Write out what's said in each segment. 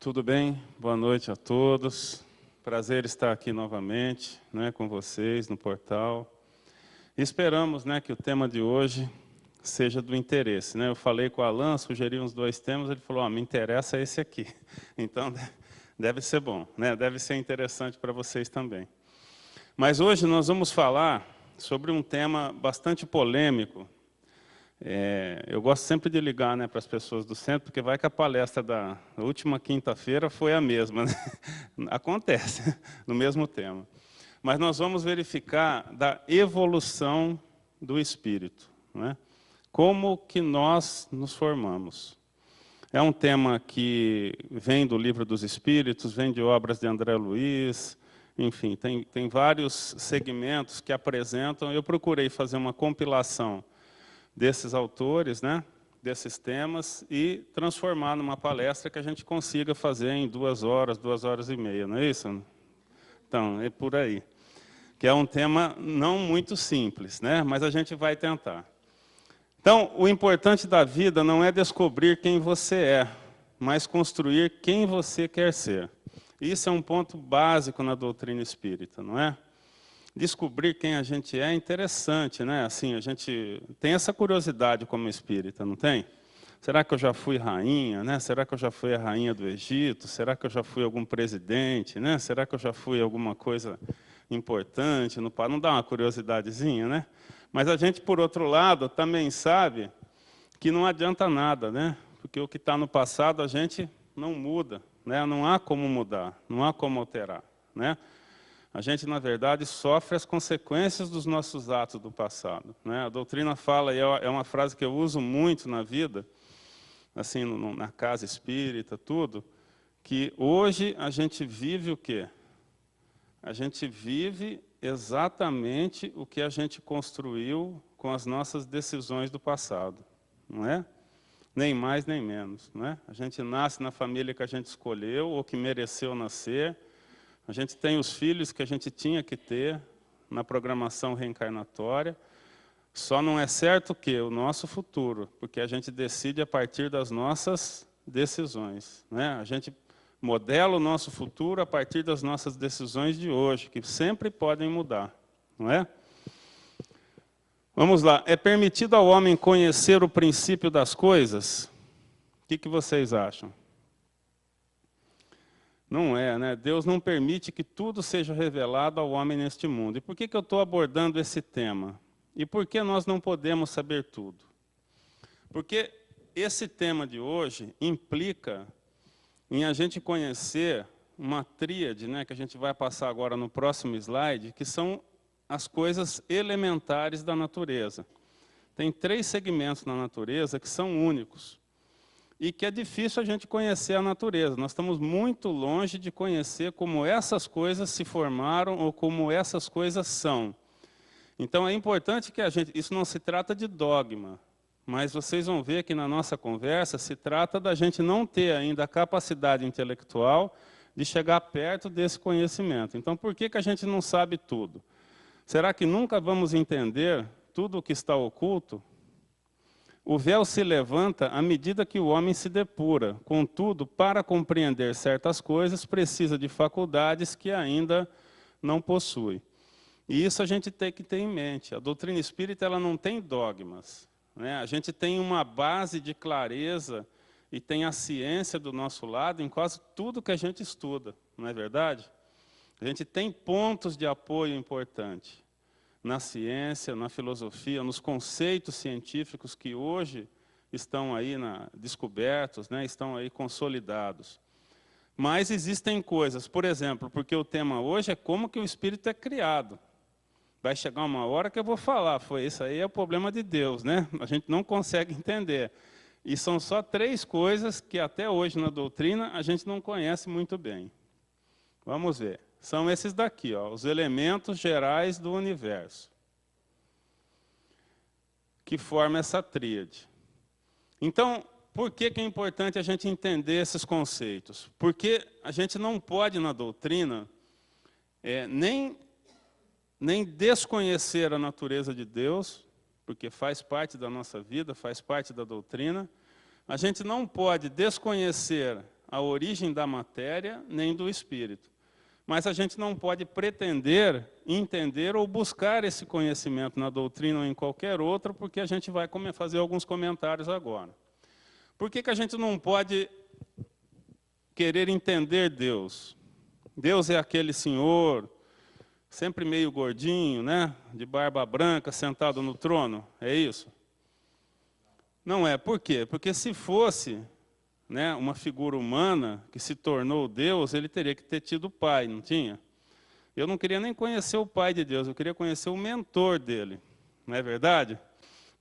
Tudo bem? Boa noite a todos. Prazer estar aqui novamente, com vocês no portal. Esperamos, que o tema de hoje seja do interesse. Eu falei com o Alan, sugeri uns 2 temas, ele falou, me interessa esse aqui. Então, deve ser bom, deve ser interessante para vocês também. Mas hoje nós vamos falar sobre um tema bastante polêmico. Eu gosto sempre de ligar para as pessoas do centro, porque vai que a palestra da última quinta-feira foi a mesma. Acontece, no mesmo tema. Mas nós vamos verificar da evolução do espírito. Como que nós nos formamos. É um tema que vem do Livro dos Espíritos, vem de obras de André Luiz, enfim, tem vários segmentos que apresentam. Eu procurei fazer uma compilação desses autores, desses temas, e transformar numa palestra que a gente consiga fazer em 2 horas, 2 horas e meia, não é isso? Então, é por aí. Que é um tema não muito simples, mas a gente vai tentar. Então, o importante da vida não é descobrir quem você é, mas construir quem você quer ser. Isso é um ponto básico na doutrina espírita, não é? Descobrir quem a gente é interessante, Assim, a gente tem essa curiosidade como espírita, não tem? Será que eu já fui rainha, Será que eu já fui a rainha do Egito? Será que eu já fui algum presidente, Será que eu já fui alguma coisa importante no país? Não dá uma curiosidadezinha, Mas a gente, por outro lado, também sabe que não adianta nada, Porque o que está no passado a gente não muda, Não há como mudar, não há como alterar, A gente, na verdade, sofre as consequências dos nossos atos do passado. A doutrina fala, e é uma frase que eu uso muito na vida, assim, na casa espírita, tudo, que hoje a gente vive o quê? A gente vive exatamente o que a gente construiu com as nossas decisões do passado, não é? Nem mais, nem menos, A gente nasce na família que a gente escolheu ou que mereceu nascer. A gente tem os filhos que a gente tinha que ter na programação reencarnatória. Só não é certo que o nosso futuro, porque a gente decide a partir das nossas decisões. A gente modela o nosso futuro a partir das nossas decisões de hoje, que sempre podem mudar, não é? Vamos lá. É permitido ao homem conhecer o princípio das coisas? O que vocês acham? Não é, Deus não permite que tudo seja revelado ao homem neste mundo. E por que eu estou abordando esse tema? E por que nós não podemos saber tudo? Porque esse tema de hoje implica em a gente conhecer uma tríade, que a gente vai passar agora no próximo slide, que são as coisas elementares da natureza. Tem 3 segmentos na natureza que são únicos. E que é difícil a gente conhecer a natureza. Nós estamos muito longe de conhecer como essas coisas se formaram ou como essas coisas são. Então, é importante que a gente... Isso não se trata de dogma, mas vocês vão ver que na nossa conversa se trata da gente não ter ainda a capacidade intelectual de chegar perto desse conhecimento. Então, por que a gente não sabe tudo? Será que nunca vamos entender tudo o que está oculto? O véu se levanta à medida que o homem se depura. Contudo, para compreender certas coisas, precisa de faculdades que ainda não possui. E isso a gente tem que ter em mente. A doutrina espírita ela não tem dogmas. A gente tem uma base de clareza e tem a ciência do nosso lado em quase tudo que a gente estuda, não é verdade? A gente tem pontos de apoio importantes. Na ciência, na filosofia, nos conceitos científicos que hoje estão aí descobertos, estão aí consolidados. Mas existem coisas, por exemplo, porque o tema hoje é como que o espírito é criado. Vai chegar uma hora que eu vou falar, isso aí é o problema de Deus, A gente não consegue entender. E são só 3 coisas que até hoje na doutrina a gente não conhece muito bem. Vamos ver. São esses daqui, os elementos gerais do universo, que formam essa tríade. Então, por que é importante a gente entender esses conceitos? Porque a gente não pode, na doutrina, nem desconhecer a natureza de Deus, porque faz parte da nossa vida, faz parte da doutrina. A gente não pode desconhecer a origem da matéria nem do espírito. Mas a gente não pode pretender entender ou buscar esse conhecimento na doutrina ou em qualquer outra, porque a gente vai fazer alguns comentários agora. Por que a gente não pode querer entender Deus? Deus é aquele senhor, sempre meio gordinho, né? De barba branca, sentado no trono, é isso? Não é. Por quê? Porque se fosse, né, uma figura humana que se tornou Deus, ele teria que ter tido pai, não tinha? Eu não queria nem conhecer o pai de Deus, eu queria conhecer o mentor dele, não é verdade?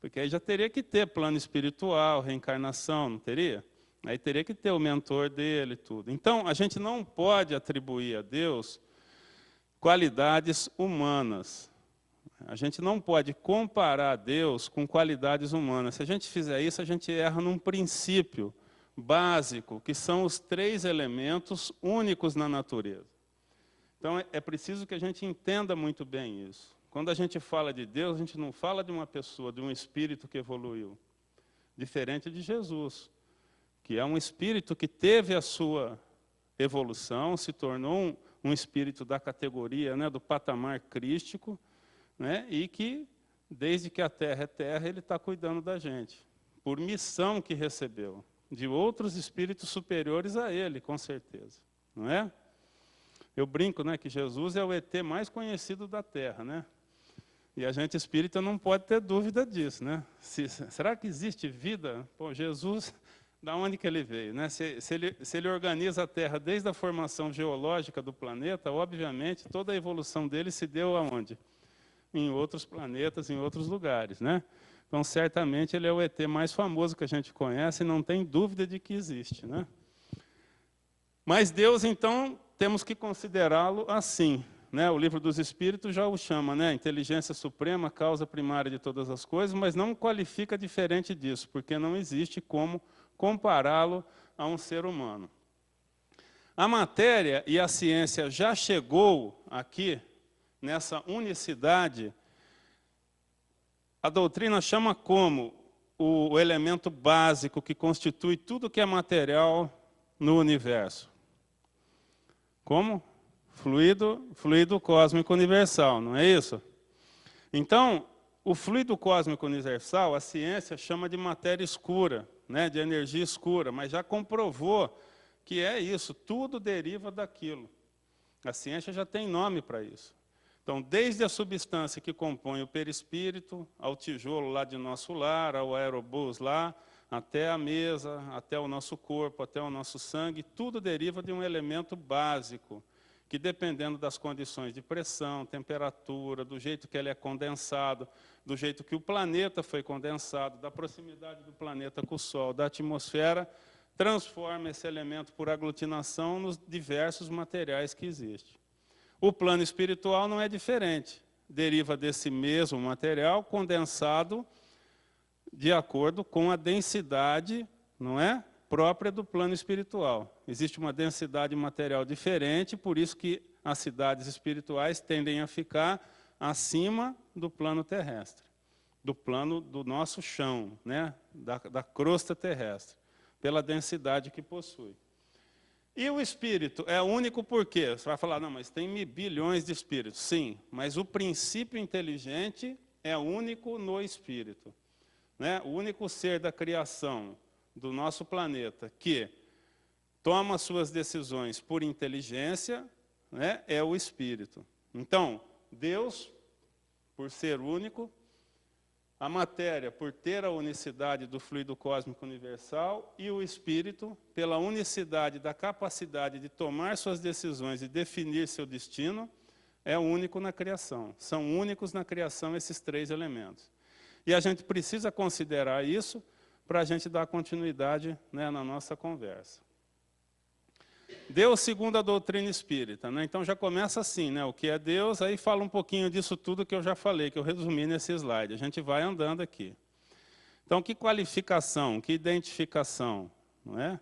Porque aí já teria que ter plano espiritual, reencarnação, não teria? Aí teria que ter o mentor dele e tudo. Então, a gente não pode atribuir a Deus qualidades humanas. A gente não pode comparar Deus com qualidades humanas. Se a gente fizer isso, a gente erra num princípio básico, que são os 3 elementos únicos na natureza. Então, é preciso que a gente entenda muito bem isso. Quando a gente fala de Deus, a gente não fala de uma pessoa, de um espírito que evoluiu. Diferente de Jesus, que é um espírito que teve a sua evolução, se tornou um espírito da categoria, né, do patamar crístico, né, e que, desde que a terra é terra, ele está cuidando da gente, por missão que recebeu, de outros espíritos superiores a ele, com certeza, não é? Eu brinco, né, que Jesus é o ET mais conhecido da Terra, né? E a gente espírita não pode ter dúvida disso, né? Será que existe vida? Pô, Jesus, da onde que ele veio, né? Se ele organiza a Terra desde a formação geológica do planeta, obviamente toda a evolução dele se deu aonde? Em outros planetas, em outros lugares, né? Então, certamente, ele é o ET mais famoso que a gente conhece, e não tem dúvida de que existe, né? Mas Deus, então, temos que considerá-lo assim, né? O Livro dos Espíritos já o chama, né? Inteligência suprema, causa primária de todas as coisas, mas não qualifica diferente disso, porque não existe como compará-lo a um ser humano. A matéria e a ciência já chegou aqui, nessa unicidade. A doutrina chama como o elemento básico que constitui tudo que é material no universo. Como? Fluido cósmico universal, não é isso? Então, o fluido cósmico universal, a ciência chama de matéria escura, né, de energia escura, mas já comprovou que é isso, tudo deriva daquilo. A ciência já tem nome para isso. Então, desde a substância que compõe o perispírito, ao tijolo lá de nosso lar, ao aerobus lá, até a mesa, até o nosso corpo, até o nosso sangue, tudo deriva de um elemento básico, que dependendo das condições de pressão, temperatura, do jeito que ele é condensado, do jeito que o planeta foi condensado, da proximidade do planeta com o Sol, da atmosfera, transforma esse elemento por aglutinação nos diversos materiais que existem. O plano espiritual não é diferente, deriva desse mesmo material condensado de acordo com a densidade, não é, própria do plano espiritual. Existe uma densidade material diferente, por isso que as cidades espirituais tendem a ficar acima do plano terrestre, do plano do nosso chão, né, da crosta terrestre, pela densidade que possui. E o espírito é único por quê? Você vai falar, não, mas tem bilhões de espíritos. Sim, mas o princípio inteligente é único no espírito, né? O único ser da criação do nosso planeta que toma suas decisões por inteligência, né, é o espírito. Então, Deus, por ser único, a matéria, por ter a unicidade do fluido cósmico universal, e o espírito, pela unicidade da capacidade de tomar suas decisões e definir seu destino, é único na criação. São únicos na criação esses 3 elementos. E a gente precisa considerar isso para a gente dar continuidade, né, na nossa conversa. Deus segundo a doutrina espírita, né? Então já começa assim, né? O que é Deus, aí fala um pouquinho disso tudo que eu já falei, que eu resumi nesse slide. A gente vai andando aqui. Então, que qualificação, que identificação, não é?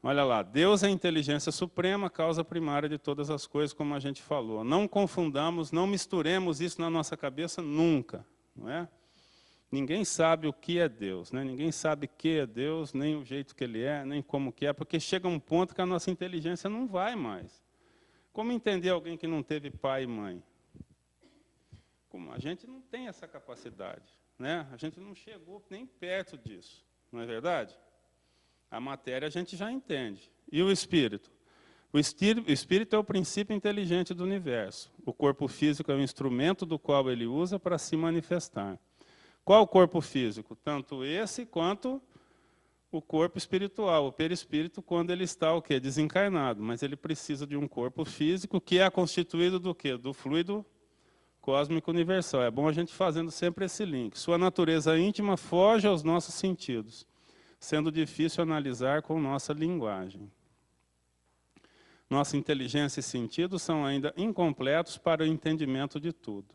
Olha lá, Deus é a inteligência suprema, causa primária de todas as coisas, como a gente falou. Não confundamos, não misturemos isso na nossa cabeça nunca, não é? Ninguém sabe o que é Deus, né? Ninguém sabe o que é Deus, nem o jeito que Ele é, nem como que é, porque chega um ponto que a nossa inteligência não vai mais. Como entender alguém que não teve pai e mãe? Como? A gente não tem essa capacidade, né? A gente não chegou nem perto disso, não é verdade? A matéria a gente já entende. E o espírito? O espírito é o princípio inteligente do universo. O corpo físico é o instrumento do qual ele usa para se manifestar. Qual o corpo físico? Tanto esse quanto o corpo espiritual, o perispírito, quando ele está o quê? Desencarnado. Mas ele precisa de um corpo físico que é constituído do quê? Do fluido cósmico universal. É bom a gente fazendo sempre esse link. Sua natureza íntima foge aos nossos sentidos, sendo difícil analisar com nossa linguagem. Nossa inteligência e sentidos são ainda incompletos para o entendimento de tudo.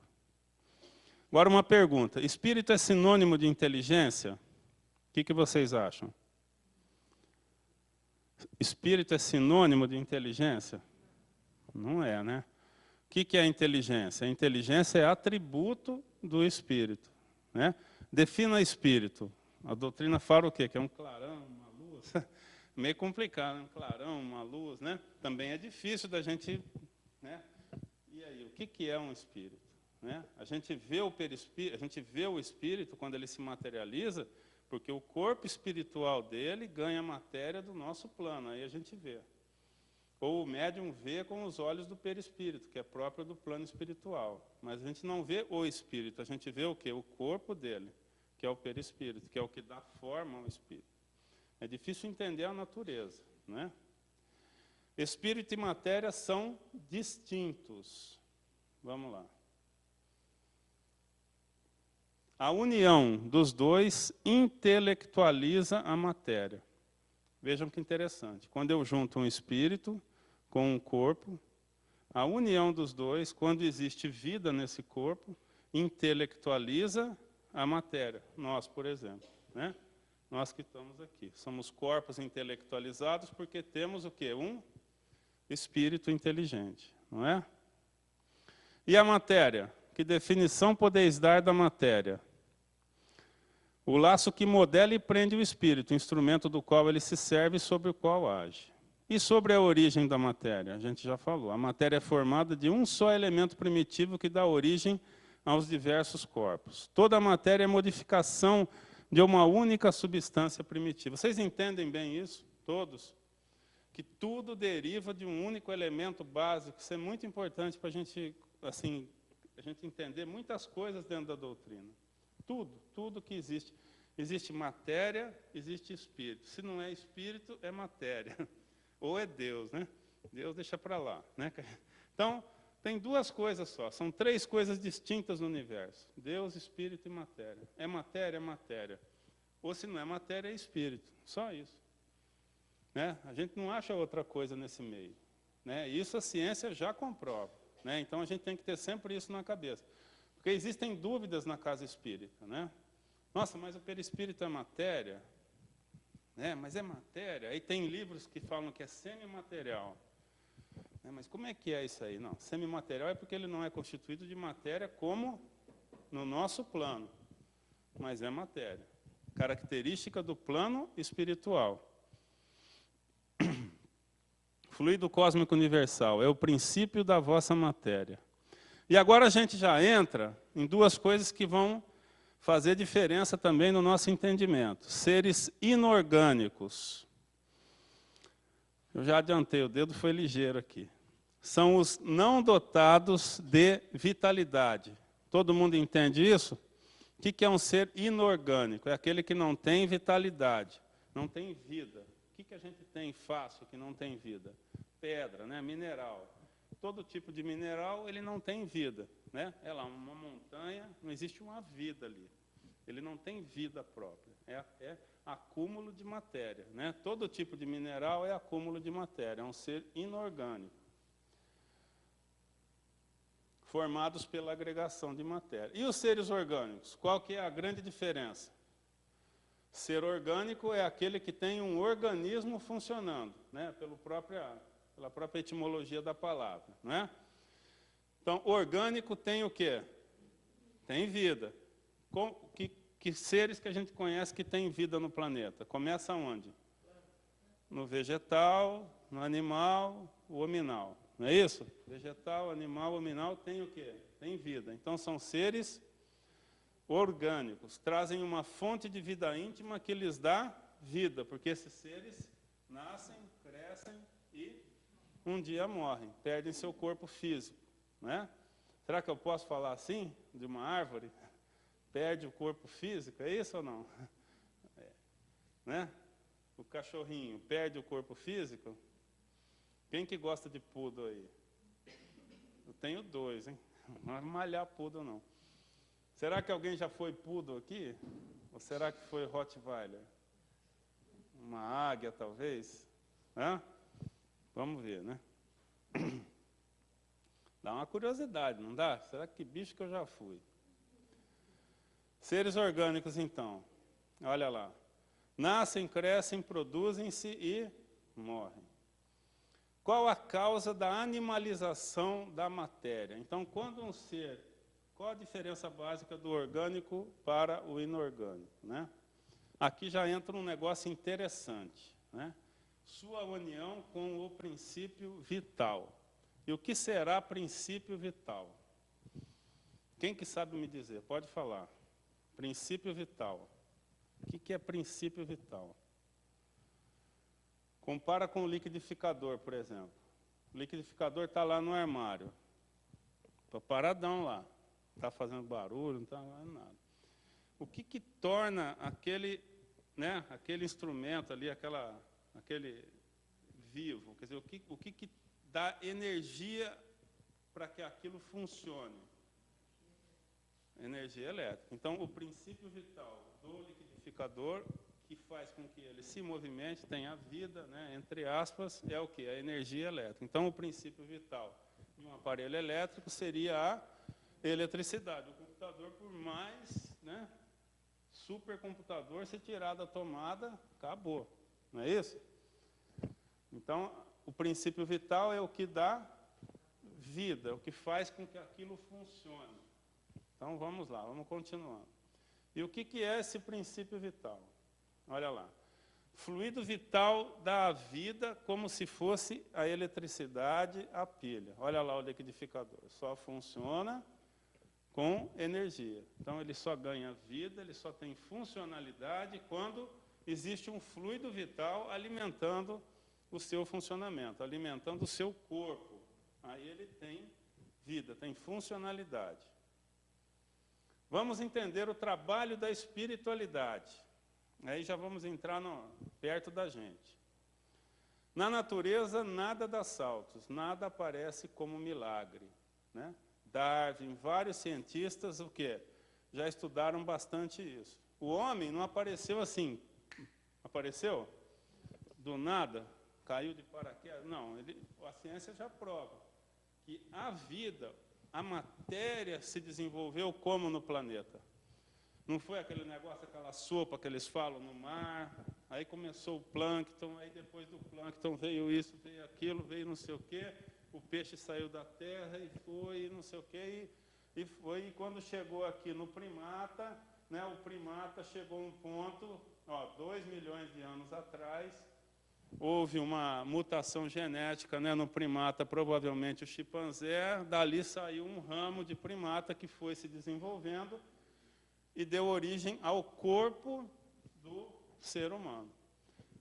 Agora uma pergunta, espírito é sinônimo de inteligência? O que vocês acham? Espírito é sinônimo de inteligência? Não é, né? O que é inteligência? A inteligência é atributo do espírito, né? Defina espírito. A doutrina fala o quê? Que é um clarão, uma luz. Meio complicado, né? Um clarão, uma luz, né? Também é difícil da gente, né? E aí, o que é um espírito? Né? A gente vê o perispírito, a gente vê o espírito quando ele se materializa, porque o corpo espiritual dele ganha matéria do nosso plano, aí a gente vê. Ou o médium vê com os olhos do perispírito, que é próprio do plano espiritual. Mas a gente não vê o espírito, a gente vê o quê? O corpo dele, que é o perispírito, que é o que dá forma ao espírito. É difícil entender a natureza, né? Espírito e matéria são distintos. Vamos lá. A união dos dois intelectualiza a matéria. Vejam que interessante. Quando eu junto um espírito com um corpo, a união dos dois, quando existe vida nesse corpo, intelectualiza a matéria. Nós, por exemplo, né? Nós que estamos aqui. Somos corpos intelectualizados porque temos o quê? Um espírito inteligente, não é? E a matéria? Que definição podeis dar da matéria? O laço que modela e prende o espírito, instrumento do qual ele se serve e sobre o qual age. E sobre a origem da matéria? A gente já falou. A matéria é formada de um só elemento primitivo que dá origem aos diversos corpos. Toda a matéria é modificação de uma única substância primitiva. Vocês entendem bem isso? Todos? Que tudo deriva de um único elemento básico. Isso é muito importante para a gente entender muitas coisas dentro da doutrina. Tudo que existe. Existe matéria, existe espírito. Se não é espírito, é matéria. Ou é Deus, né? Deus deixa para lá, né? Então, tem duas coisas só. São três coisas distintas no universo. Deus, espírito e matéria. É matéria, é matéria. Ou se não é matéria, é espírito. Só isso. Né? A gente não acha outra coisa nesse meio. Né? Isso a ciência já comprova. Né? Então, a gente tem que ter sempre isso na cabeça. Porque existem dúvidas na casa espírita, né? Nossa, mas o perispírito é matéria? Né? Mas é matéria? Aí tem livros que falam que é semimaterial. Né? Mas como é que é isso aí? Não, semimaterial é porque ele não é constituído de matéria como no nosso plano. Mas é matéria. Característica do plano espiritual. Fluido cósmico universal é o princípio da vossa matéria. E agora a gente já entra em duas coisas que vão fazer diferença também no nosso entendimento. Seres inorgânicos. Eu já adiantei, o dedo foi ligeiro aqui. São os não dotados de vitalidade. Todo mundo entende isso? O que é um ser inorgânico? É aquele que não tem vitalidade, não tem vida. O que a gente tem fácil que não tem vida? Pedra, né? Mineral. Todo tipo de mineral, ele não tem vida. Né? É lá, uma montanha, não existe uma vida ali. Ele não tem vida própria. É acúmulo de matéria. Né? Todo tipo de mineral é acúmulo de matéria. É um ser inorgânico. Formados pela agregação de matéria. E os seres orgânicos? Qual que é a grande diferença? Ser orgânico é aquele que tem um organismo funcionando, né? Pela própria etimologia da palavra. Né? Então, orgânico tem o quê? Tem vida. que seres que a gente conhece que têm vida no planeta? Começa onde? No vegetal, no animal, o hominal. Não é isso? Vegetal, animal, hominal tem o quê? Tem vida. Então são seres orgânicos, trazem uma fonte de vida íntima que lhes dá vida, porque esses seres nascem, crescem e um dia morrem, perdem seu corpo físico, né? Será que eu posso falar assim de uma árvore? Perde o corpo físico, é isso ou não? É, né? O cachorrinho perde o corpo físico? Quem que gosta de poodle aí? Eu tenho 2, hein? Não é malhar poodle, não. Será que alguém já foi poodle aqui? Ou será que foi Rottweiler? Uma águia, talvez? Hã? Vamos ver, né? Dá uma curiosidade, não dá? Será que bicho que eu já fui? Seres orgânicos, então. Olha lá. Nascem, crescem, produzem-se e morrem. Qual a causa da animalização da matéria? Então, quando um ser... Qual a diferença básica do orgânico para o inorgânico, né? Aqui já entra um negócio interessante, né? Sua união com o princípio vital. E o que será princípio vital? Quem que sabe me dizer? Pode falar. Princípio vital. O que é princípio vital? Compara com o liquidificador, por exemplo. O liquidificador está lá no armário. Está paradão lá. Está fazendo barulho, não está fazendo nada. O que torna aquele, né, aquele instrumento ali, aquele vivo? Quer dizer, o que dá energia para que aquilo funcione? Energia elétrica. Então, o princípio vital do liquidificador, que faz com que ele se movimente, tenha vida, né, entre aspas, é o quê? A energia elétrica. Então, o princípio vital de um aparelho elétrico seria a eletricidade. O computador, por mais, né, supercomputador, se tirar da tomada, acabou. Não é isso? Então, o princípio vital é o que dá vida, o que faz com que aquilo funcione. Então, vamos lá, vamos continuando. E o que é esse princípio vital? Olha lá. Fluido vital dá a vida como se fosse a eletricidade, a pilha. Olha lá o liquidificador. Só funciona com energia. Então, ele só ganha vida, ele só tem funcionalidade quando existe um fluido vital alimentando o seu funcionamento, alimentando o seu corpo. Aí ele tem vida, tem funcionalidade. Vamos entender o trabalho da espiritualidade. Aí já vamos entrar perto da gente. Na natureza, nada dá saltos, nada aparece como milagre, né? Darwin, vários cientistas, o quê? Já estudaram bastante isso. O homem não apareceu assim. Apareceu? Do nada? Caiu de paraquedas? Não, a ciência já prova que a vida, a matéria se desenvolveu como no planeta. Não foi aquele negócio, aquela sopa que eles falam no mar, aí começou o plâncton, aí depois do plâncton veio isso, veio aquilo, veio não sei o quê, o peixe saiu da terra e foi, não sei o quê, e foi, e quando chegou aqui no primata, né, o primata chegou a um ponto, 2 milhões de anos atrás, houve uma mutação genética, né, no primata, provavelmente o chimpanzé, dali saiu um ramo de primata que foi se desenvolvendo e deu origem ao corpo do ser humano.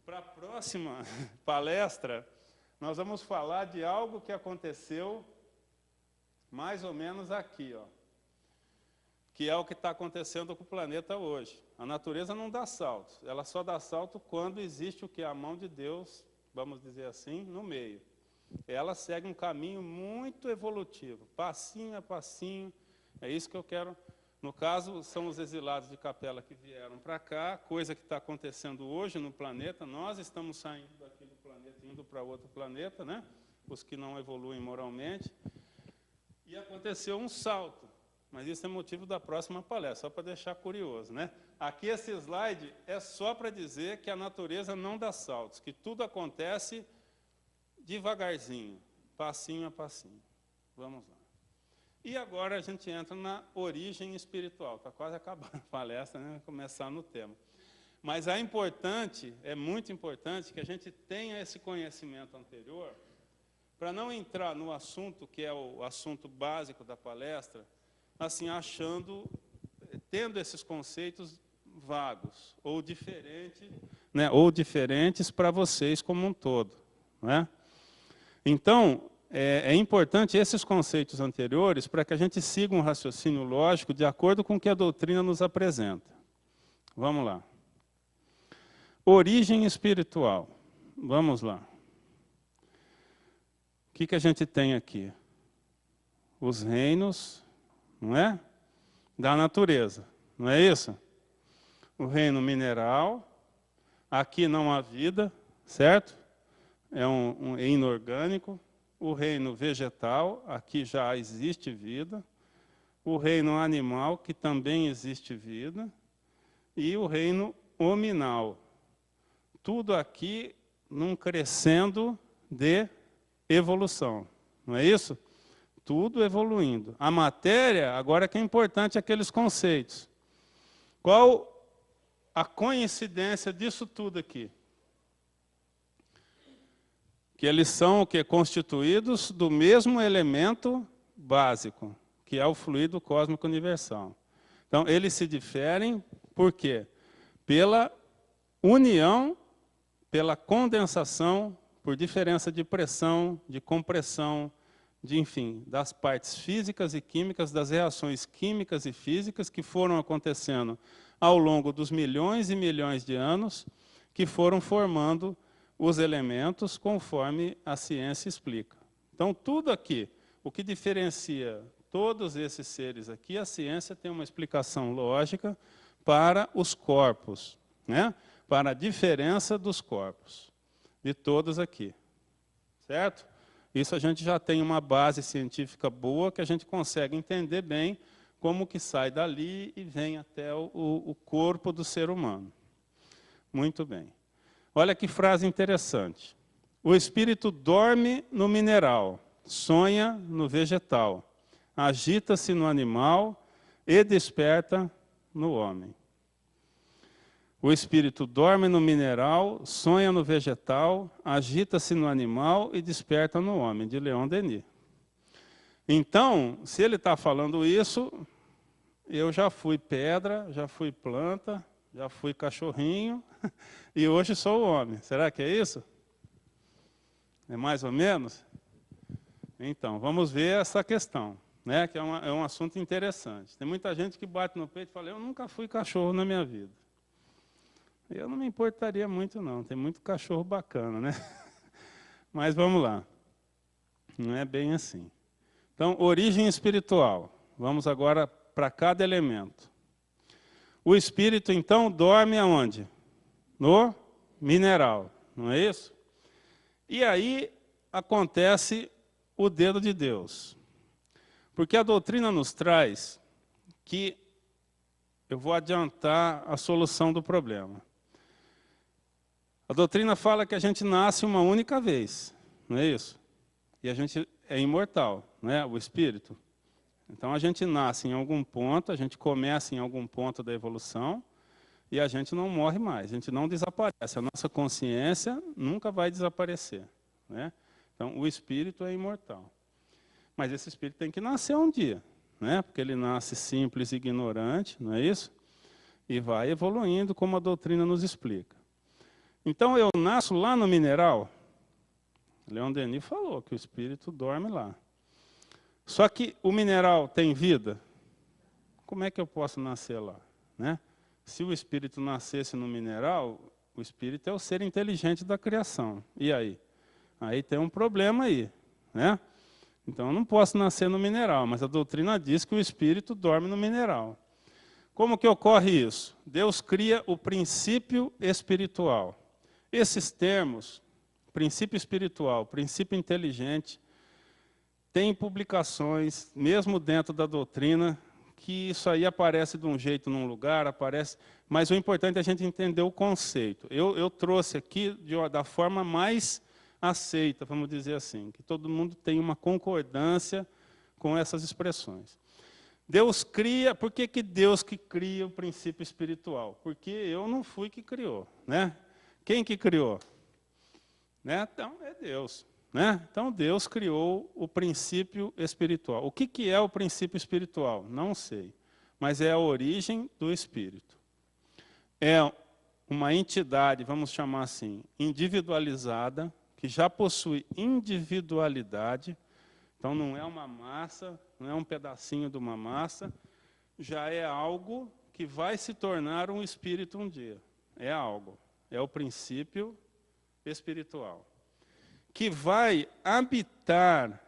Para a próxima palestra, nós vamos falar de algo que aconteceu mais ou menos aqui, ó, que é o que está acontecendo com o planeta hoje. A natureza não dá saltos, ela só dá salto quando existe o que? A mão de Deus, vamos dizer assim, no meio. Ela segue um caminho muito evolutivo, passinho a passinho, é isso que eu quero. No caso, são os exilados de Capela que vieram para cá, coisa que está acontecendo hoje no planeta, nós estamos saindo daqui do planeta, indo para outro planeta, né? Os que não evoluem moralmente, e aconteceu um salto. Mas isso é motivo da próxima palestra, só para deixar curioso, né? Aqui esse slide é só para dizer que a natureza não dá saltos, que tudo acontece devagarzinho, passinho a passinho. Vamos lá. E agora a gente entra na origem espiritual. Está quase acabando a palestra, né? Vai começar no tema. Mas é muito importante que a gente tenha esse conhecimento anterior, para não entrar no assunto que é o assunto básico da palestra, assim, tendo esses conceitos vagos, ou diferentes para vocês como um todo. Né? Então, é importante esses conceitos anteriores para que a gente siga um raciocínio lógico de acordo com o que a doutrina nos apresenta. Vamos lá. Origem espiritual. Vamos lá. O que a gente tem aqui? Os reinos, não é? Da natureza, não é isso? O reino mineral, aqui não há vida, certo? É um inorgânico. O reino vegetal, aqui já existe vida. O reino animal, que também existe vida. E o reino hominal. Tudo aqui num crescendo de evolução, não é isso? Tudo evoluindo. A matéria, agora que é importante aqueles conceitos. Qual a coincidência disso tudo aqui? Que eles são o quê? Constituídos do mesmo elemento básico, que é o fluido cósmico universal. Então, eles se diferem por quê? Pela união, pela condensação, por diferença de pressão, de compressão, enfim, das partes físicas e químicas, das reações químicas e físicas que foram acontecendo ao longo dos milhões e milhões de anos, que foram formando os elementos conforme a ciência explica. Então, tudo aqui, o que diferencia todos esses seres aqui, a ciência tem uma explicação lógica para os corpos, né? Para a diferença dos corpos, de todos aqui. Certo? Isso a gente já tem uma base científica boa, que a gente consegue entender bem como que sai dali e vem até o corpo do ser humano. Muito bem. Olha que frase interessante. O espírito dorme no mineral, sonha no vegetal, agita-se no animal e desperta no homem. O espírito dorme no mineral, sonha no vegetal, agita-se no animal e desperta no homem, de Leon Denis. Então, se ele está falando isso, eu já fui pedra, já fui planta, já fui cachorrinho, e hoje sou o homem. Será que é isso? É mais ou menos? Então, vamos ver essa questão, né, que é um assunto interessante. Tem muita gente que bate no peito e fala, eu nunca fui cachorro na minha vida. Eu não me importaria muito, não. Tem muito cachorro bacana, né? Mas vamos lá. Não é bem assim. Então, origem espiritual. Vamos agora para cada elemento. O espírito, então, dorme aonde? No mineral, não é isso? E aí acontece o dedo de Deus. Porque a doutrina nos traz que eu vou adiantar a solução do problema. A doutrina fala que a gente nasce uma única vez, não é isso? E a gente é imortal, não é? O espírito. Então a gente nasce em algum ponto, a gente começa em algum ponto da evolução e a gente não morre mais, a gente não desaparece. A nossa consciência nunca vai desaparecer, né? Então o espírito é imortal. Mas esse espírito tem que nascer um dia, né? Porque ele nasce simples e ignorante, não é isso? E vai evoluindo como a doutrina nos explica. Então, eu nasço lá no mineral. Leon Denis falou que o espírito dorme lá. Só que o mineral tem vida. Como é que eu posso nascer lá? Né? Se o espírito nascesse no mineral, o espírito é o ser inteligente da criação. E aí? Aí tem um problema aí. Né? Então, eu não posso nascer no mineral, mas a doutrina diz que o espírito dorme no mineral. Como que ocorre isso? Deus cria o princípio espiritual. Esses termos, princípio espiritual, princípio inteligente, tem publicações, mesmo dentro da doutrina, que isso aí aparece de um jeito num lugar, aparece, mas o importante é a gente entender o conceito. Eu trouxe aqui da forma mais aceita, vamos dizer assim, que todo mundo tem uma concordância com essas expressões. Deus cria, por que Deus que cria o princípio espiritual? Porque eu não fui que criou, né? Quem que criou? Né? Então, é Deus. Né? Então, Deus criou o princípio espiritual. O que é o princípio espiritual? Não sei, mas é a origem do Espírito. É uma entidade, vamos chamar assim, individualizada, que já possui individualidade. Então, não é uma massa, não é um pedacinho de uma massa, já é algo que vai se tornar um espírito um dia. É algo, é o princípio espiritual. Que vai habitar,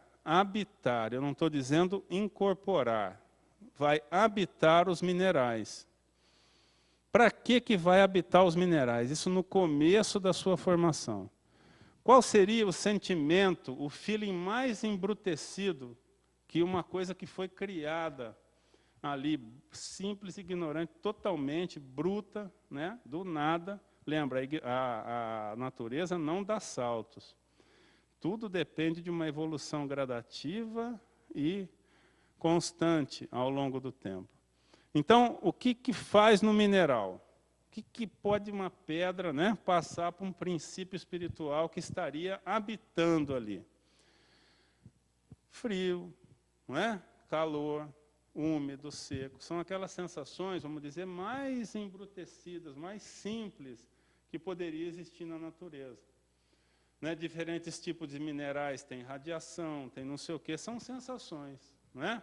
eu não estou dizendo incorporar, vai habitar os minerais. Para que vai habitar os minerais? Isso no começo da sua formação. Qual seria o sentimento, o feeling mais embrutecido que uma coisa que foi criada ali, simples, ignorante, totalmente bruta, né, do nada? Lembra, a natureza não dá saltos. Tudo depende de uma evolução gradativa e constante ao longo do tempo. Então, o que faz no mineral? O que pode uma pedra, né, passar por um princípio espiritual que estaria habitando ali? Frio, não é? Calor, úmido, seco. São aquelas sensações, vamos dizer, mais embrutecidas, mais simples que poderia existir na natureza. Né? Diferentes tipos de minerais, tem radiação, tem não sei o quê, são sensações. Não é?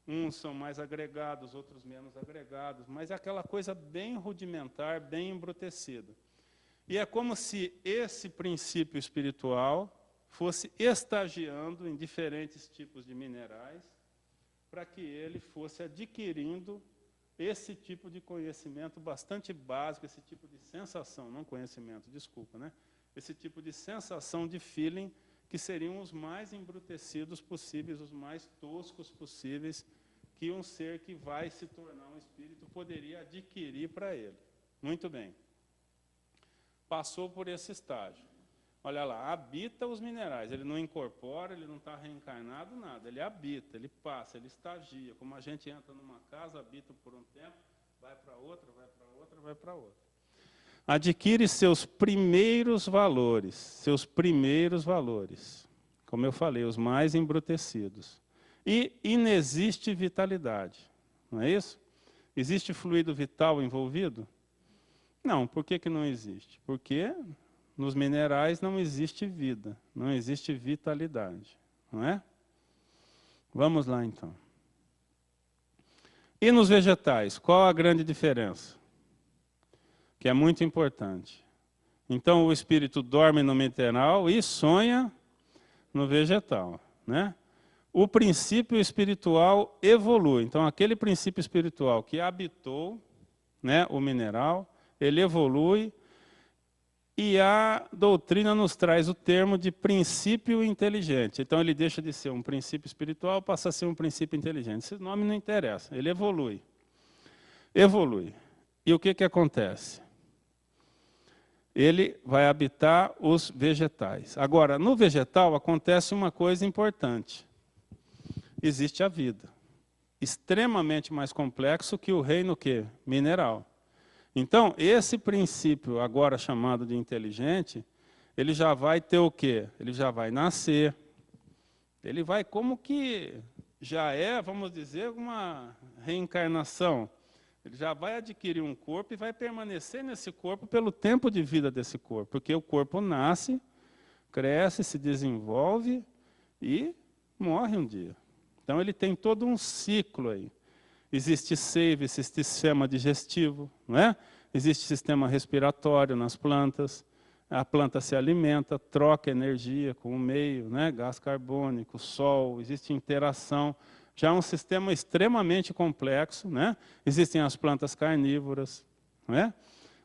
Uns são mais agregados, outros menos agregados, mas é aquela coisa bem rudimentar, bem embrutecida. E é como se esse princípio espiritual fosse estagiando em diferentes tipos de minerais para que ele fosse adquirindo esse tipo de conhecimento bastante básico, esse tipo de sensação, não conhecimento, desculpa, né? Esse tipo de sensação de feeling que seriam os mais embrutecidos possíveis, os mais toscos possíveis, que um ser que vai se tornar um espírito poderia adquirir para ele. Muito bem. Passou por esse estágio. Olha lá, habita os minerais. Ele não incorpora, ele não está reencarnado, nada. Ele habita, ele passa, ele estagia. Como a gente entra numa casa, habita por um tempo, vai para outra, vai para outra, vai para outra. Adquire seus primeiros valores, como eu falei, os mais embrutecidos. E inexiste vitalidade, não é isso? Existe fluido vital envolvido? Não, por que não existe? Porque nos minerais não existe vida, não existe vitalidade, não é? Vamos lá, então. E nos vegetais, qual a grande diferença? Que é muito importante. Então, o espírito dorme no mineral e sonha no vegetal, né? O princípio espiritual evolui. Então, aquele princípio espiritual que habitou, né, o mineral, ele evolui, e a doutrina nos traz o termo de princípio inteligente. Então, ele deixa de ser um princípio espiritual, passa a ser um princípio inteligente. Esse nome não interessa, ele evolui. Evolui. E o que acontece? Ele vai habitar os vegetais. Agora, no vegetal acontece uma coisa importante. Existe a vida. Extremamente mais complexo que o reino quê? Mineral. Então, esse princípio, agora chamado de inteligente, ele já vai ter o quê? Ele já vai nascer. Ele vai como que já é, vamos dizer, uma reencarnação. Ele já vai adquirir um corpo e vai permanecer nesse corpo pelo tempo de vida desse corpo. Porque o corpo nasce, cresce, se desenvolve e morre um dia. Então, ele tem todo um ciclo aí. Existe seiva, existe sistema digestivo, não é? Existe sistema respiratório nas plantas. A planta se alimenta, troca energia com o meio, né? Gás carbônico, sol, existe interação. Já é um sistema extremamente complexo, né? Existem as plantas carnívoras, não é?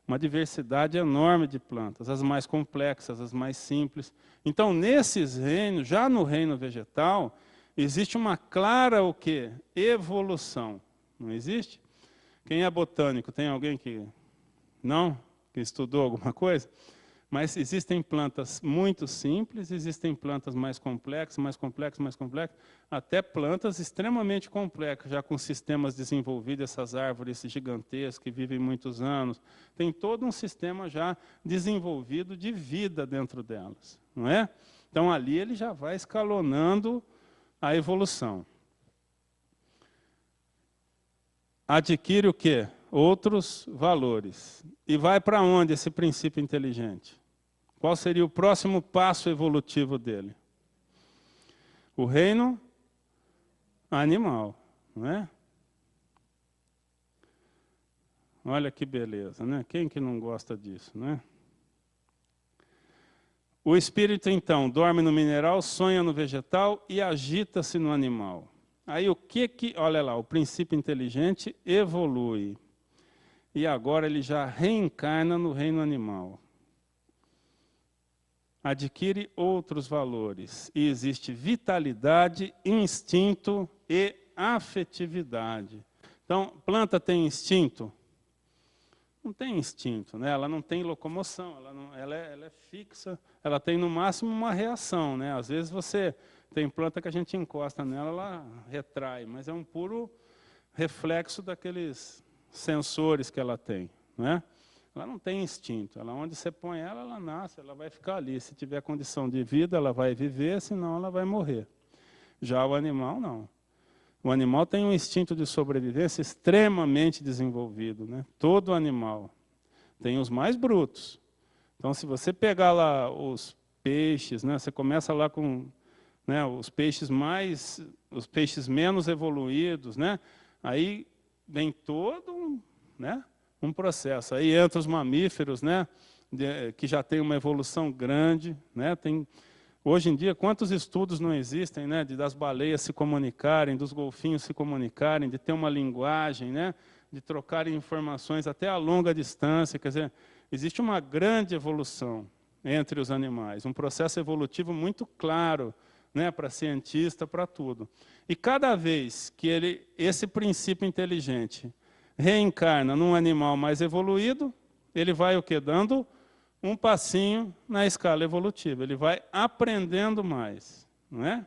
Uma diversidade enorme de plantas, as mais complexas, as mais simples. Então, nesses reinos, já no reino vegetal, existe uma clara o quê? Evolução. Não existe? Quem é botânico? Tem alguém que não? Que estudou alguma coisa? Mas existem plantas muito simples, existem plantas mais complexas, mais complexas, mais complexas, até plantas extremamente complexas, já com sistemas desenvolvidos, essas árvores gigantescas que vivem muitos anos. Tem todo um sistema já desenvolvido de vida dentro delas, não é? Então, ali ele já vai escalonando a evolução. Adquire o quê? Outros valores. E vai para onde esse princípio inteligente? Qual seria o próximo passo evolutivo dele? O reino animal, não é? Olha que beleza, né? Quem que não gosta disso, né? O espírito, então, dorme no mineral, sonha no vegetal e agita-se no animal. Aí o que, olha lá, o princípio inteligente evolui. E agora ele já reencarna no reino animal. Adquire outros valores. E existe vitalidade, instinto e afetividade. Então, planta tem instinto? Não tem instinto, né? Ela não tem locomoção, ela é fixa, ela tem no máximo uma reação, né? Às vezes você tem planta que a gente encosta nela, ela retrai, mas é um puro reflexo daqueles sensores que ela tem, né? Ela não tem instinto, onde você põe ela, ela nasce, ela vai ficar ali. Se tiver condição de vida, ela vai viver, senão ela vai morrer. Já o animal, não. O animal tem um instinto de sobrevivência extremamente desenvolvido, né? Todo animal. Tem os mais brutos. Então, se você pegar lá os peixes, né? Você começa lá com, né, os peixes menos evoluídos, né? Aí vem todo né, um processo. Aí entra os mamíferos, né, que já tem uma evolução grande, né? Hoje em dia, quantos estudos não existem, né, das baleias se comunicarem, dos golfinhos se comunicarem, de ter uma linguagem, né, de trocarem informações até a longa distância. Quer dizer, existe uma grande evolução entre os animais, um processo evolutivo muito claro, né, para cientista, para tudo. E cada vez que esse princípio inteligente reencarna num animal mais evoluído, ele vai o quê? Dando um passinho na escala evolutiva. Ele vai aprendendo mais, não é?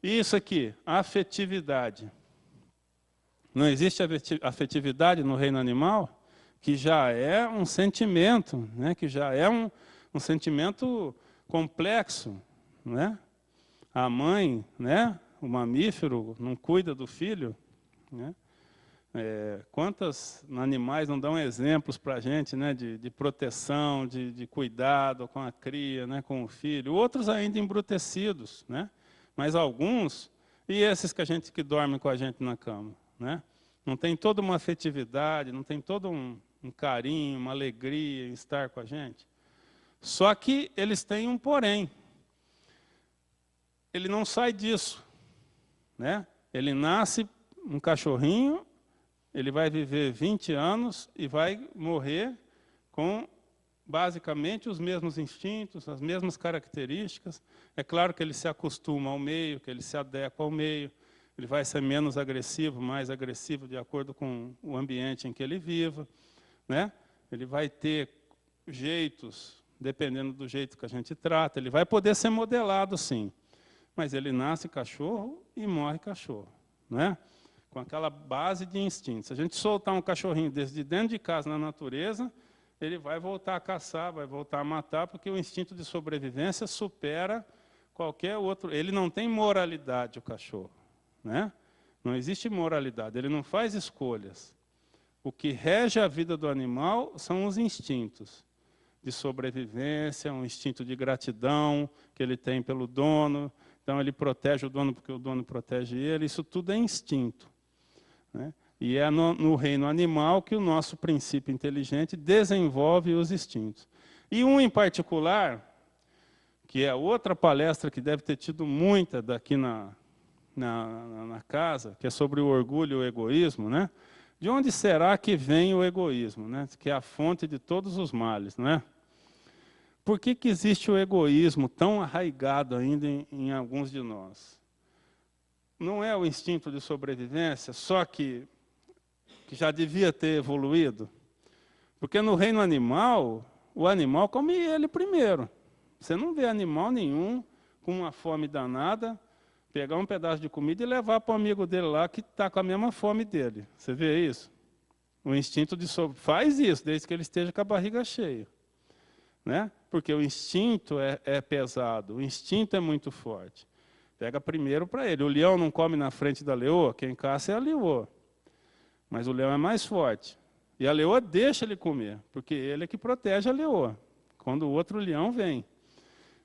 E isso aqui, afetividade. Não existe afetividade no reino animal, que já é um sentimento, né? Que já é um sentimento complexo, não é? A mãe, né? O mamífero não cuida do filho, né? Quantos animais não dão exemplos para a gente, né, de proteção, de cuidado com a cria, né, com o filho. Outros ainda embrutecidos, né? Mas alguns, e esses que dormem com a gente na cama, né? Não tem toda uma afetividade, não tem todo um carinho, uma alegria em estar com a gente. Só que eles têm um porém. Ele não sai disso, né? Ele nasce um cachorrinho, ele vai viver 20 anos e vai morrer com, basicamente, os mesmos instintos, as mesmas características. É claro que ele se acostuma ao meio, que ele se adequa ao meio, ele vai ser menos agressivo, mais agressivo, de acordo com o ambiente em que ele viva, né? Ele vai ter jeitos, dependendo do jeito que a gente trata, ele vai poder ser modelado, sim. Mas ele nasce cachorro e morre cachorro, não é? Com aquela base de instinto. Se a gente soltar um cachorrinho desde dentro de casa na natureza, ele vai voltar a caçar, vai voltar a matar, porque o instinto de sobrevivência supera qualquer outro. Ele não tem moralidade, o cachorro, né? Não existe moralidade, ele não faz escolhas. O que rege a vida do animal são os instintos de sobrevivência, um instinto de gratidão que ele tem pelo dono. Então, ele protege o dono porque o dono protege ele. Isso tudo é instinto, né? E é no reino animal que o nosso princípio inteligente desenvolve os instintos. E um em particular, que é outra palestra que deve ter tido muita daqui na casa, que é sobre o orgulho e o egoísmo, né? De onde será que vem o egoísmo, né? Que é a fonte de todos os males, não é? Por que existe o egoísmo tão arraigado ainda em alguns de nós? Não é o instinto de sobrevivência, só que já devia ter evoluído? Porque no reino animal, o animal come ele primeiro. Você não vê animal nenhum com uma fome danada, pegar um pedaço de comida e levar para o amigo dele lá que está com a mesma fome dele. Você vê isso? O instinto de faz isso, desde que ele esteja com a barriga cheia. Né? Porque o instinto é pesado, o instinto é muito forte. Pega primeiro para ele. O leão não come na frente da leoa, quem caça é a leoa. Mas o leão é mais forte. E a leoa deixa ele comer, porque ele é que protege a leoa, quando o outro leão vem.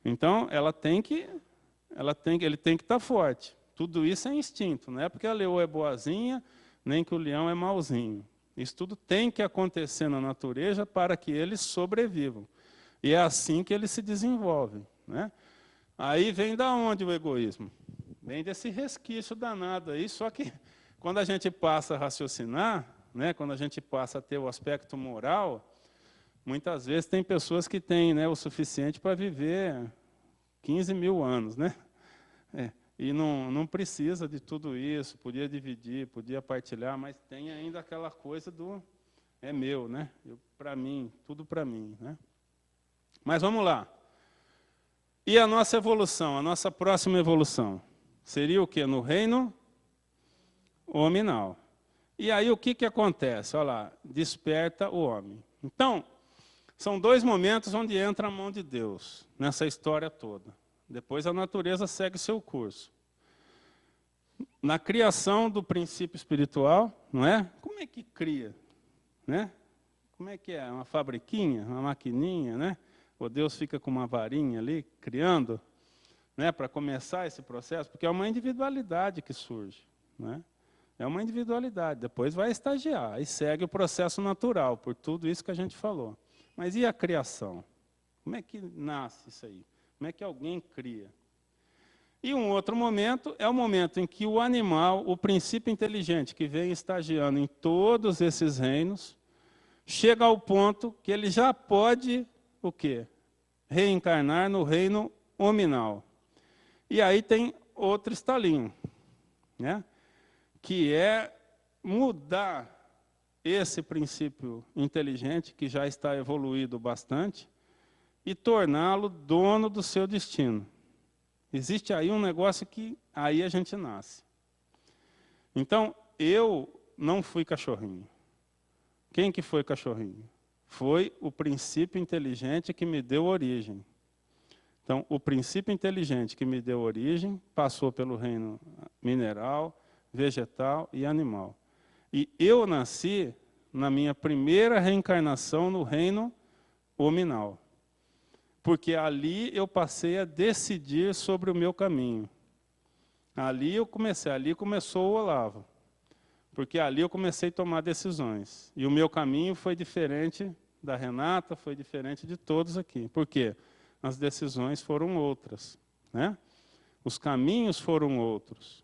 Então, ele tem que estar forte. Tudo isso é instinto, não é porque a leoa é boazinha, nem que o leão é mauzinho. Isso tudo tem que acontecer na natureza para que eles sobrevivam. E é assim que eles se desenvolvem. Né? Aí vem da onde o egoísmo? Vem desse resquício danado aí, só que quando a gente passa a raciocinar, né, quando a gente passa a ter o aspecto moral, muitas vezes tem pessoas que têm, né, o suficiente para viver 15 mil anos. Né? E não precisa de tudo isso, podia dividir, podia partilhar, mas tem ainda aquela coisa do é meu, né? Para mim, tudo para mim. Né? Mas vamos lá. E a nossa evolução, a nossa próxima evolução? Seria o quê? No reino hominal. E aí o que acontece? Olha lá, desperta o homem. Então, são dois momentos onde entra a mão de Deus, nessa história toda. Depois a natureza segue seu curso. Na criação do princípio espiritual, não é? Como é que cria? Né? Como é que é? Uma fabriquinha, uma maquininha, né? Ou Deus fica com uma varinha ali, criando, né, para começar esse processo? Porque é uma individualidade que surge. Né? É uma individualidade. Depois vai estagiar, e segue o processo natural, por tudo isso que a gente falou. Mas e a criação? Como é que nasce isso aí? Como é que alguém cria? E um outro momento é o momento em que o animal, o princípio inteligente, que vem estagiando em todos esses reinos, chega ao ponto que ele já pode, o quê? Reencarnar no reino hominal. E aí tem outro estalinho, né? Que é mudar esse princípio inteligente, que já está evoluído bastante, e torná-lo dono do seu destino. Existe aí um negócio que aí a gente nasce. Então, eu não fui cachorrinho. Quem que foi cachorrinho? Foi o princípio inteligente que me deu origem. Então, o princípio inteligente que me deu origem passou pelo reino mineral, vegetal e animal. E eu nasci na minha primeira reencarnação no reino hominal. Porque ali eu passei a decidir sobre o meu caminho. Ali começou o Olavo. Porque ali eu comecei a tomar decisões. E o meu caminho foi diferente da Renata, foi diferente de todos aqui. Por quê? As decisões foram outras. Né? Os caminhos foram outros.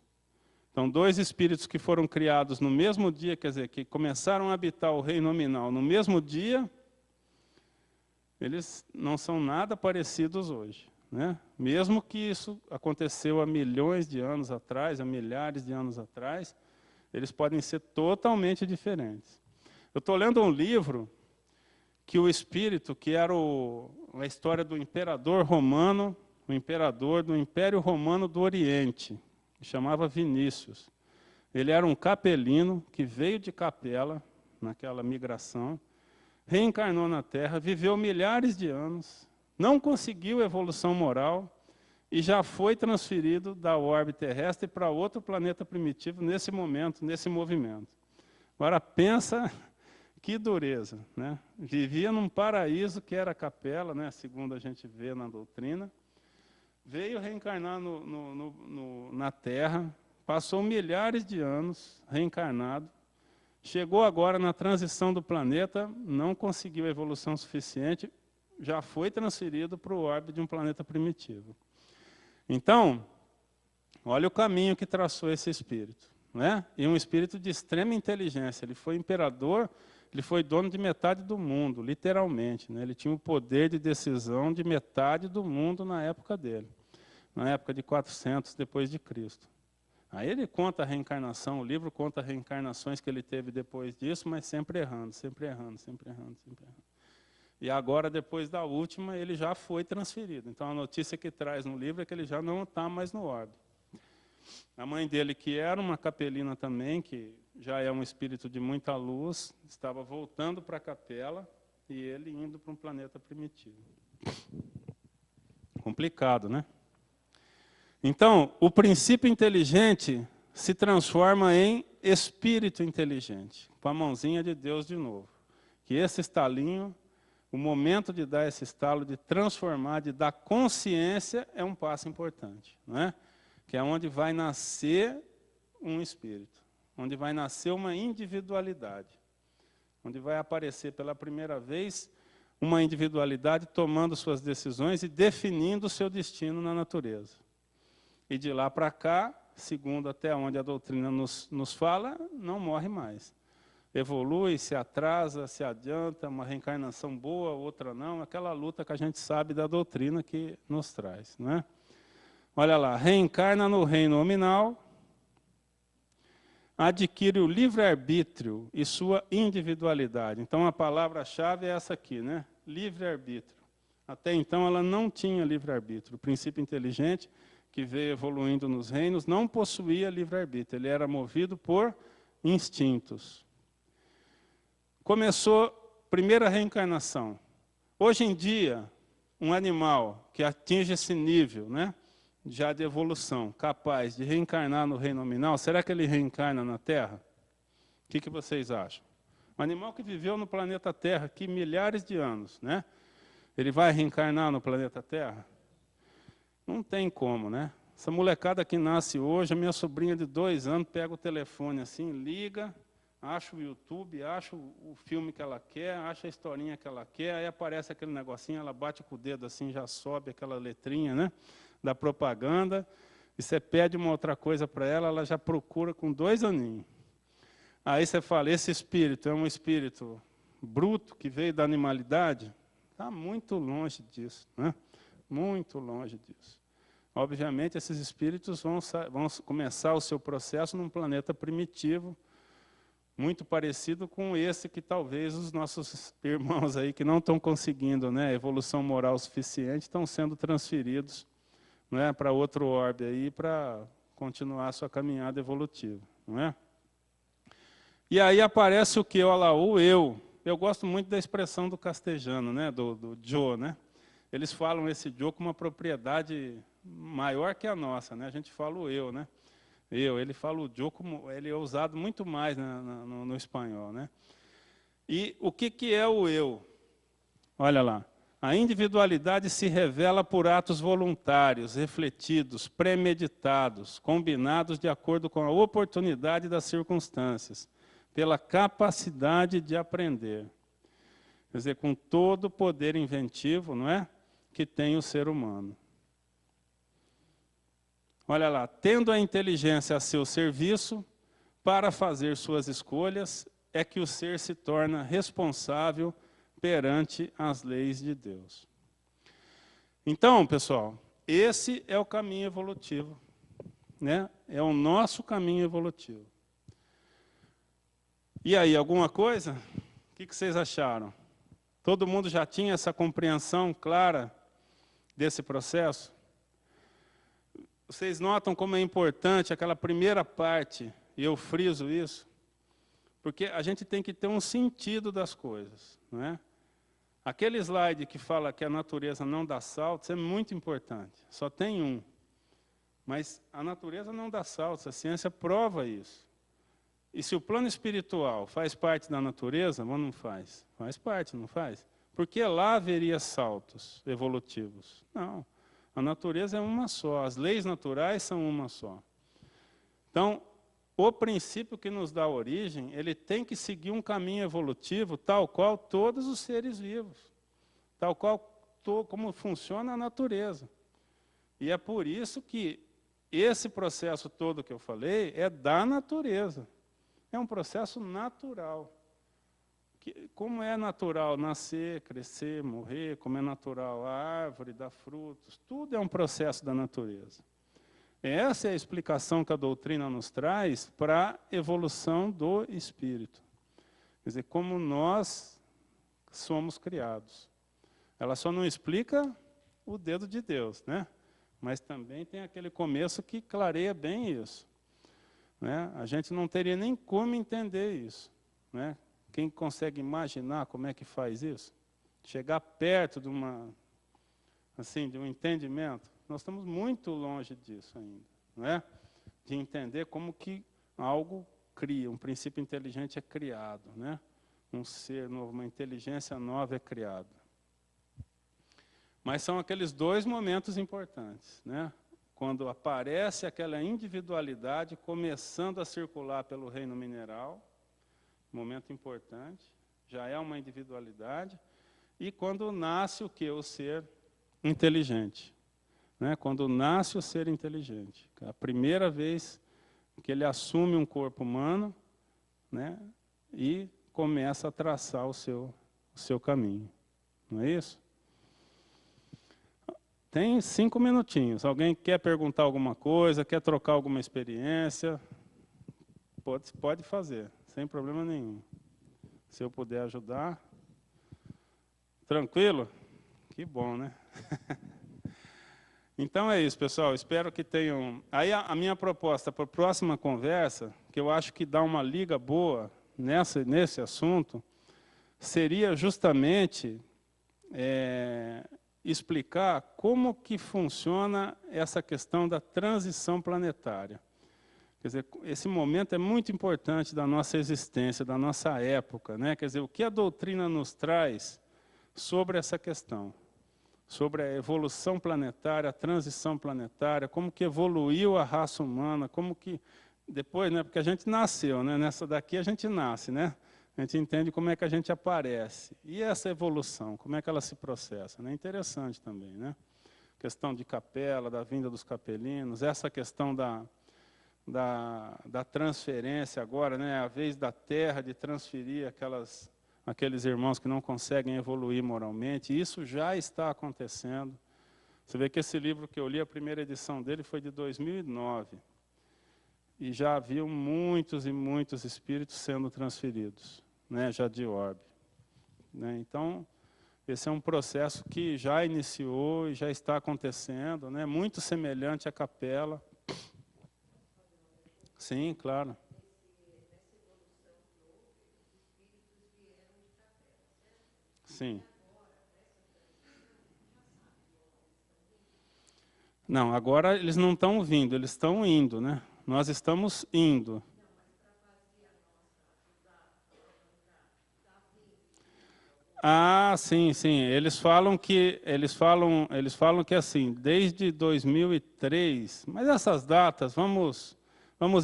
Então, dois espíritos que foram criados no mesmo dia, quer dizer, que começaram a habitar o reino nominal no mesmo dia, eles não são nada parecidos hoje. Né? Mesmo que isso aconteceu há milhões de anos atrás, há milhares de anos atrás, eles podem ser totalmente diferentes. Eu estou lendo um livro que o espírito, que era a história do imperador romano, o imperador do Império Romano do Oriente, que chamava Vinícius. Ele era um capelino que veio de Capela, naquela migração, reencarnou na Terra, viveu milhares de anos, não conseguiu evolução moral e já foi transferido da órbita terrestre para outro planeta primitivo nesse momento, nesse movimento. Agora, pensa que dureza. Né? Vivia num paraíso que era Capela, né, segundo a gente vê na doutrina, veio reencarnar na Terra, passou milhares de anos reencarnado, chegou agora na transição do planeta, não conseguiu evolução suficiente, já foi transferido para o órbita de um planeta primitivo. Então, olha o caminho que traçou esse espírito. Né? E um espírito de extrema inteligência. Ele foi imperador, ele foi dono de metade do mundo, literalmente. Né? Ele tinha o poder de decisão de metade do mundo na época dele, na época de 400 depois de Cristo. Aí ele conta a reencarnação, o livro conta reencarnações que ele teve depois disso, mas sempre errando, sempre errando, sempre errando, sempre errando. E agora, depois da última, ele já foi transferido. Então, a notícia que traz no livro é que ele já não está mais no orbe. A mãe dele, que era uma capelina também, que já é um espírito de muita luz, estava voltando para a capela e ele indo para um planeta primitivo. Complicado, né? Então, o princípio inteligente se transforma em espírito inteligente, com a mãozinha de Deus de novo. Que esse estalinho, o momento de dar esse estalo, de transformar, de dar consciência, é um passo importante, não é? Que é onde vai nascer um espírito, onde vai nascer uma individualidade, onde vai aparecer pela primeira vez uma individualidade tomando suas decisões e definindo o seu destino na natureza. E de lá para cá, segundo até onde a doutrina nos fala, não morre mais. Evolui, se atrasa, se adianta, uma reencarnação boa, outra não, aquela luta que a gente sabe da doutrina que nos traz, não é? Olha lá, reencarna no reino nominal, adquire o livre-arbítrio e sua individualidade. Então, a palavra-chave é essa aqui, né? Livre-arbítrio. Até então, ela não tinha livre-arbítrio. O princípio inteligente, que veio evoluindo nos reinos, não possuía livre-arbítrio. Ele era movido por instintos. Começou a primeira reencarnação. Hoje em dia, um animal que atinge esse nível, né, já de evolução, capaz de reencarnar no reino nominal, será que ele reencarna na Terra? O que vocês acham? Um animal que viveu no planeta Terra aqui milhares de anos, né? Ele vai reencarnar no planeta Terra? Não tem como, né? Essa molecada que nasce hoje, a minha sobrinha de 2 anos, pega o telefone assim, liga, acha o YouTube, acha o filme que ela quer, acha a historinha que ela quer, aí aparece aquele negocinho, ela bate com o dedo assim, já sobe aquela letrinha, né, da propaganda, e você pede uma outra coisa para ela, ela já procura com 2 aninhos. Aí você fala, esse espírito é um espírito bruto, que veio da animalidade? Está muito longe disso, né? Muito longe disso. Obviamente, esses espíritos vão começar o seu processo num planeta primitivo, muito parecido com esse que talvez os nossos irmãos aí que não estão conseguindo, né, evolução moral suficiente, estão sendo transferidos, né, para outro orbe aí para continuar a sua caminhada evolutiva, não é? E aí aparece o que? Olha lá, o eu. Eu gosto muito da expressão do castejano, né, do Joe, né? Eles falam esse eu com uma propriedade maior que a nossa, né? A gente fala o eu, né? Ele fala o eu como ele é usado muito mais no espanhol, né? E o que é o eu? Olha lá. A individualidade se revela por atos voluntários, refletidos, premeditados, combinados de acordo com a oportunidade das circunstâncias, pela capacidade de aprender. Quer dizer, com todo o poder inventivo, não é, que tem o ser humano. Olha lá, tendo a inteligência a seu serviço, para fazer suas escolhas, é que o ser se torna responsável perante as leis de Deus. Então, pessoal, esse é o caminho evolutivo, né? É o nosso caminho evolutivo. E aí, alguma coisa? O que vocês acharam? Todo mundo já tinha essa compreensão clara desse processo? Vocês notam como é importante aquela primeira parte, e eu friso isso, porque a gente tem que ter um sentido das coisas, não é? Aquele slide que fala que a natureza não dá saltos é muito importante, só tem um. Mas a natureza não dá saltos, a ciência prova isso. E se o plano espiritual faz parte da natureza, ou não faz? Faz parte, não faz? Porque lá haveria saltos evolutivos. Não, a natureza é uma só, as leis naturais são uma só. Então, o princípio que nos dá origem, ele tem que seguir um caminho evolutivo tal qual todos os seres vivos, tal qual como funciona a natureza. E é por isso que esse processo todo que eu falei é da natureza. É um processo natural. Como é natural nascer, crescer, morrer, como é natural a árvore dar frutos, tudo é um processo da natureza. Essa é a explicação que a doutrina nos traz para a evolução do espírito. Quer dizer, como nós somos criados. Ela só não explica o dedo de Deus, né? Mas também tem aquele começo que clareia bem isso, né? A gente não teria nem como entender isso, né? Quem consegue imaginar como é que faz isso? Chegar perto de de um entendimento, nós estamos muito longe disso ainda, não é? De entender como que algo cria, um princípio inteligente é criado, né? Um ser novo, uma inteligência nova é criada. Mas são aqueles dois momentos importantes, né? Quando aparece aquela individualidade começando a circular pelo reino mineral, momento importante, já é uma individualidade, e quando nasce o quê? O ser inteligente, né? Quando nasce o ser inteligente, é a primeira vez que ele assume um corpo humano, né? E começa a traçar o seu caminho, não é isso? Tem 5 minutinhos. Alguém quer perguntar alguma coisa, quer trocar alguma experiência? Pode fazer, sem problema nenhum. Se eu puder ajudar. Tranquilo? Que bom, né? Então é isso, pessoal. Espero que tenham... Aí a minha proposta para a próxima conversa, que eu acho que dá uma liga boa nesse assunto, seria justamente explicar como que funciona essa questão da transição planetária. Quer dizer, esse momento é muito importante da nossa existência, da nossa época, né? Quer dizer, o que a doutrina nos traz sobre essa questão, sobre a evolução planetária, a transição planetária, como que evoluiu a raça humana, como que depois, né? Porque a gente nasceu, né? Nessa daqui a gente nasce, né? A gente entende como é que a gente aparece. E essa evolução, como é que ela se processa? É interessante também, né? Questão de capela, da vinda dos capelinos, essa questão da transferência agora, né? A vez da Terra de transferir aqueles irmãos que não conseguem evoluir moralmente. Isso já está acontecendo. Você vê que esse livro que eu li, a primeira edição dele foi de 2009. E já haviam muitos e muitos espíritos sendo transferidos, né, já de orbe, né? Então, esse é um processo que já iniciou e já está acontecendo, né, muito semelhante à capela. Sim, claro. Sim. Não, agora eles não estão vindo, eles estão indo, né? Nós estamos indo. Ah, sim, sim. Eles falam que assim, desde 2003, mas essas datas, vamos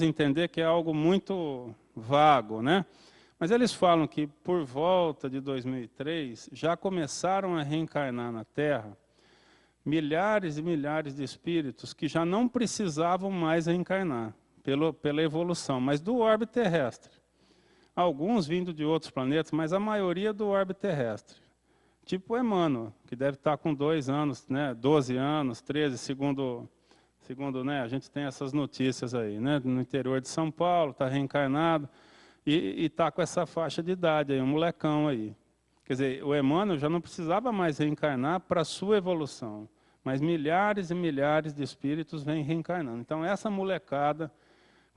entender que é algo muito vago, né? Mas eles falam que por volta de 2003 já começaram a reencarnar na Terra milhares e milhares de espíritos que já não precisavam mais reencarnar pela evolução, mas do orbe terrestre. Alguns vindo de outros planetas, mas a maioria do orbe terrestre. Tipo Emmanuel, que deve estar com 2 anos, né, 12 anos, 13, segundo, né, a gente tem essas notícias aí, né, no interior de São Paulo, está reencarnado, e está com essa faixa de idade aí, um molecão aí. Quer dizer, o Emmanuel já não precisava mais reencarnar para a sua evolução, mas milhares e milhares de espíritos vêm reencarnando. Então, essa molecada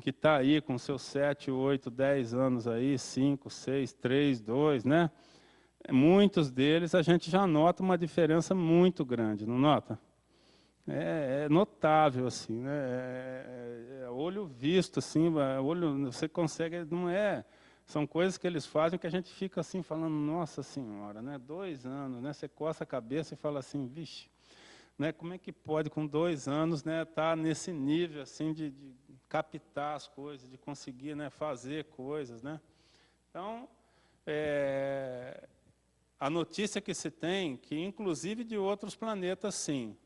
que está aí com seus 7, 8, 10 anos aí, 5, 6, 3, 2, né? Muitos deles a gente já nota uma diferença muito grande, não nota? É notável, assim, né? Olho visto, assim, olho, você consegue, não é... São coisas que eles fazem que a gente fica assim falando, nossa senhora, né? 2 anos, né? Você coça a cabeça e fala assim, vixe, né? Como é que pode com 2 anos, né? Tá nesse nível assim de captar as coisas, de conseguir, né? Fazer coisas, né? Então, a notícia que se tem, que inclusive de outros planetas, sim,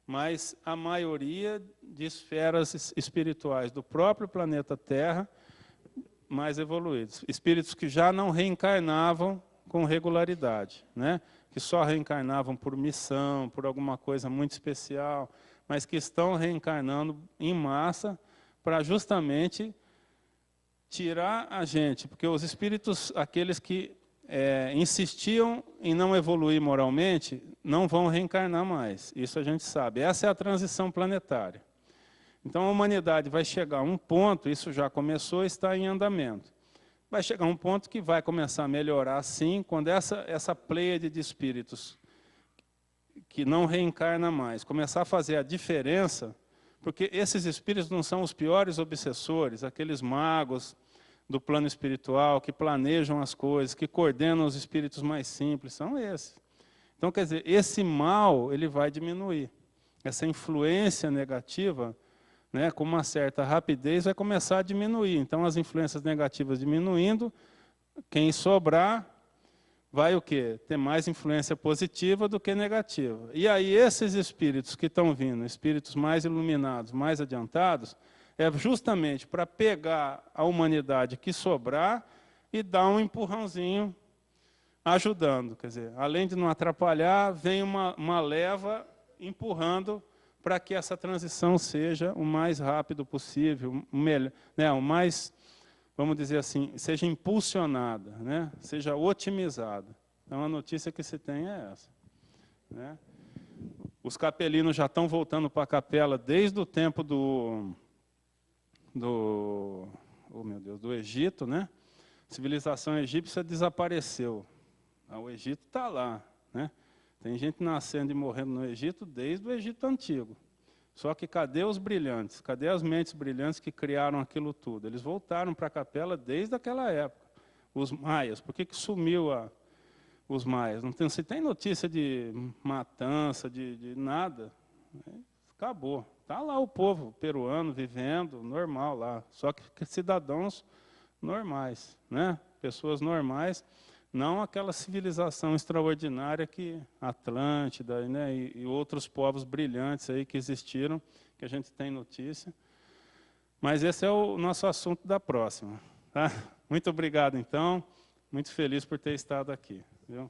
mas a maioria de esferas espirituais do próprio planeta Terra mais evoluídos, espíritos que já não reencarnavam com regularidade, né? Que só reencarnavam por missão, por alguma coisa muito especial, mas que estão reencarnando em massa para justamente tirar a gente, porque os espíritos, aqueles que insistiam em não evoluir moralmente, não vão reencarnar mais. Isso a gente sabe. Essa é a transição planetária. Então, a humanidade vai chegar a um ponto, isso já começou, está em andamento. Vai chegar a um ponto que vai começar a melhorar, sim, quando essa pleiade de espíritos que não reencarna mais começar a fazer a diferença, porque esses espíritos não são os piores obsessores, aqueles magos do plano espiritual, que planejam as coisas, que coordenam os espíritos mais simples, são esses. Então, quer dizer, esse mal ele vai diminuir. Essa influência negativa, né, com uma certa rapidez, vai começar a diminuir. Então, as influências negativas diminuindo, quem sobrar vai o quê? Ter mais influência positiva do que negativa. E aí, esses espíritos que estão vindo, espíritos mais iluminados, mais adiantados, é justamente para pegar a humanidade que sobrar e dar um empurrãozinho ajudando. Quer dizer, além de não atrapalhar, vem uma leva empurrando para que essa transição seja o mais rápido possível, melhor, né, o mais, vamos dizer assim, seja impulsionada, né, seja otimizada. Então, a notícia que se tem é essa. Né? Os capelinos já estão voltando para a capela desde o tempo do Egito, né? A civilização egípcia desapareceu. O Egito está lá, né? Tem gente nascendo e morrendo no Egito desde o Egito antigo. Só que cadê os brilhantes? Cadê as mentes brilhantes que criaram aquilo tudo? Eles voltaram para a capela desde aquela época. Os maias, por que sumiu os maias? Não se tem notícia de matança, de nada. Acabou. Está lá o povo peruano vivendo, normal lá. Só que cidadãos normais, né? Pessoas normais, não aquela civilização extraordinária que Atlântida, né, e outros povos brilhantes aí que existiram, que a gente tem notícia. Mas esse é o nosso assunto da próxima. Tá? Muito obrigado, então. Muito feliz por ter estado aqui. Viu?